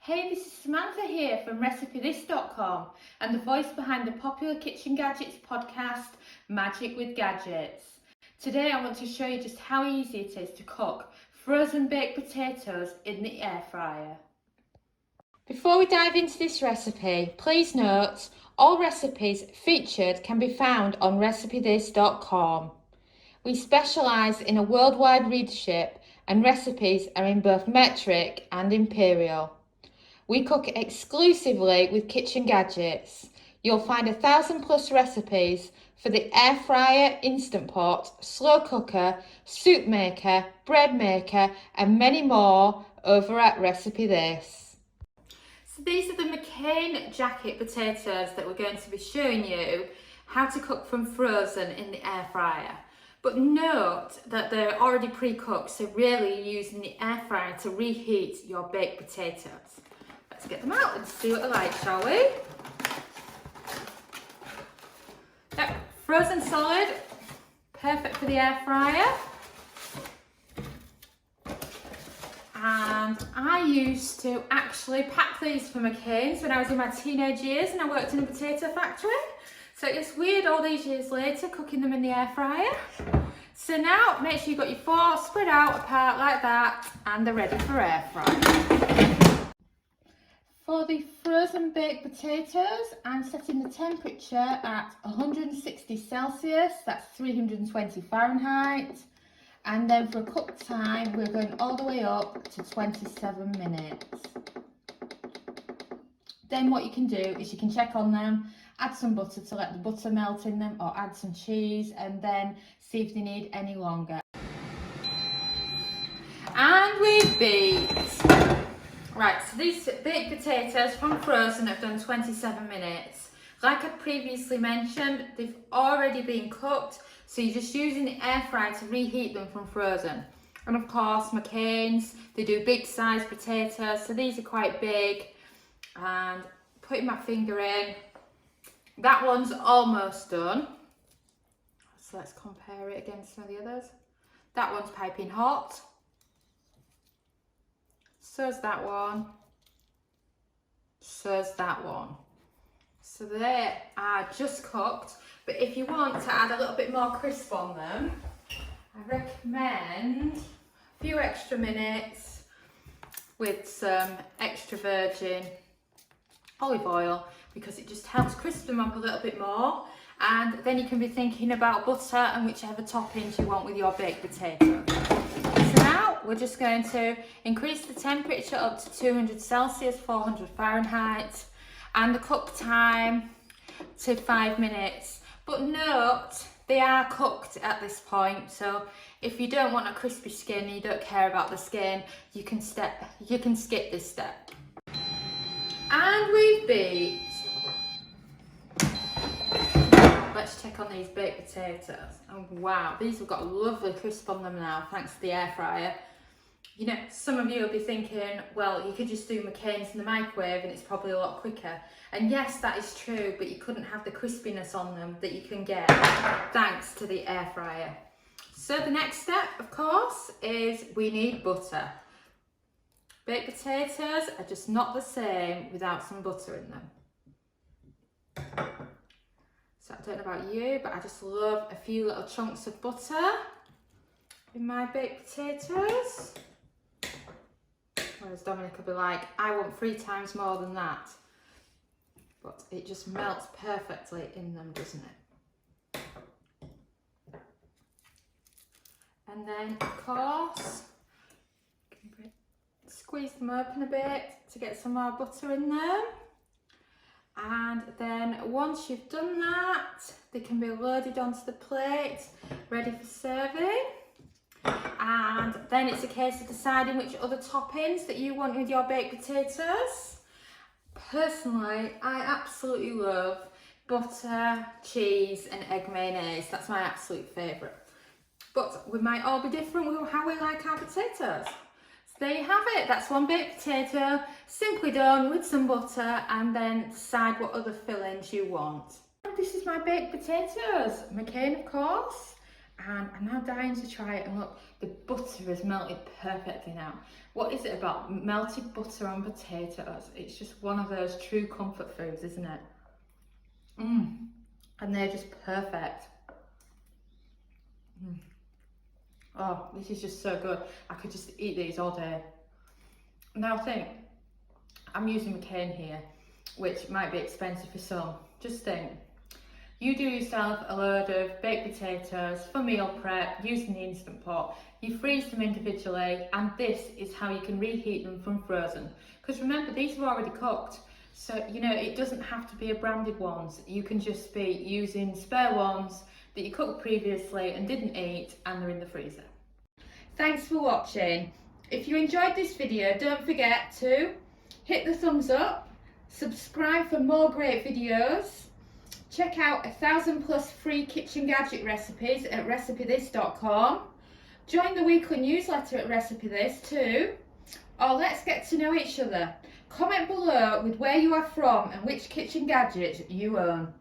Hey, this is Samantha here from RecipeThis.com and the voice behind the popular Kitchen Gadgets podcast, Magic with Gadgets. Today I want to show you just how easy it is to cook frozen baked potatoes in the air fryer. Before we dive into this recipe, please note all recipes featured can be found on RecipeThis.com. We specialise in a worldwide readership and recipes are in both metric and imperial. We cook exclusively with kitchen gadgets. You'll find 1,000+ recipes for the air fryer, instant pot, slow cooker, soup maker, bread maker and many more over at Recipe This. So these are the McCain jacket potatoes that we're going to be showing you how to cook from frozen in the air fryer. But note that they're already pre-cooked, so really you're using the air fryer to reheat your baked potatoes. Let's get them out and see what they're like, shall we? Yep, frozen solid, perfect for the air fryer. And I used to actually pack these for McCain's when I was in my teenage years and I worked in a potato factory. So it's weird all these years later cooking them in the air fryer. So now make sure you've got your four spread out apart like that and they're ready for air fry. For the frozen baked potatoes, I'm setting the temperature at 160 Celsius, that's 320 Fahrenheit. And then for a cook time, we're going all the way up to 27 minutes. Then what you can do is you can check on them, add some butter to let the butter melt in them, or add some cheese and then see if they need any longer. And we've beat. Right, so these baked potatoes from frozen have done 27 minutes. Like I previously mentioned, they've already been cooked, so you're just using the air fryer to reheat them from frozen. And of course, McCain's, they do big size potatoes, so these are quite big. And putting my finger in, that one's almost done. So let's compare it against some of the others. That one's piping hot. So's that one. So's that one. So they are just cooked, but if you want to add a little bit more crisp on them, I recommend a few extra minutes with some extra virgin olive oil because it just helps crisp them up a little bit more. And then you can be thinking about butter and whichever toppings you want with your baked potato. So now we're just going to increase the temperature up to 200 Celsius, 400 Fahrenheit, and the cook time to 5 minutes. But note, they are cooked at this point, so if you don't want a crispy skin and you don't care about the skin, you can skip this step. And we've beat. Let's check on these baked potatoes. Oh wow, these have got a lovely crisp on them now, thanks to the air fryer. You know, some of you will be thinking, well, you could just do McCain's in the microwave and it's probably a lot quicker. And yes, that is true, but you couldn't have the crispiness on them that you can get thanks to the air fryer. So the next step, of course, is we need butter. Baked potatoes are just not the same without some butter in them. So I don't know about you, but I just love a few little chunks of butter in my baked potatoes. Whereas Dominic will be like, I want 3 times more than that. But it just melts perfectly in them, doesn't it? And then, of course, squeeze them open a bit to get some more butter in them. And then once you've done that, they can be loaded onto the plate, ready for serving. And then it's a case of deciding which other toppings that you want with your baked potatoes. Personally, I absolutely love butter, cheese and egg mayonnaise. That's my absolute favourite. But we might all be different with how we like our potatoes. There you have it, that's one baked potato, simply done with some butter, and then decide what other fillings you want. This is my baked potatoes, McCain of course, and I'm now dying to try it. And look, the butter has melted perfectly now. What is it about melted butter on potatoes? It's just one of those true comfort foods, isn't it? And they're just perfect. Oh, this is just so good. I could just eat these all day. Now think, I'm using a cane here, which might be expensive for some. Just think, you do yourself a load of baked potatoes for meal prep using the Instant Pot. You freeze them individually, and this is how you can reheat them from frozen. Because remember, these are already cooked. So, you know, it doesn't have to be a branded ones. You can just be using spare ones that you cooked previously and didn't eat, and they're in the freezer. Thanks for watching. If you enjoyed this video, don't forget to hit the thumbs up, subscribe for more great videos, check out 1,000+ free kitchen gadget recipes at recipethis.com, join the weekly newsletter at RecipeThis too, or let's get to know each other. Comment below with where you are from and which kitchen gadget you own.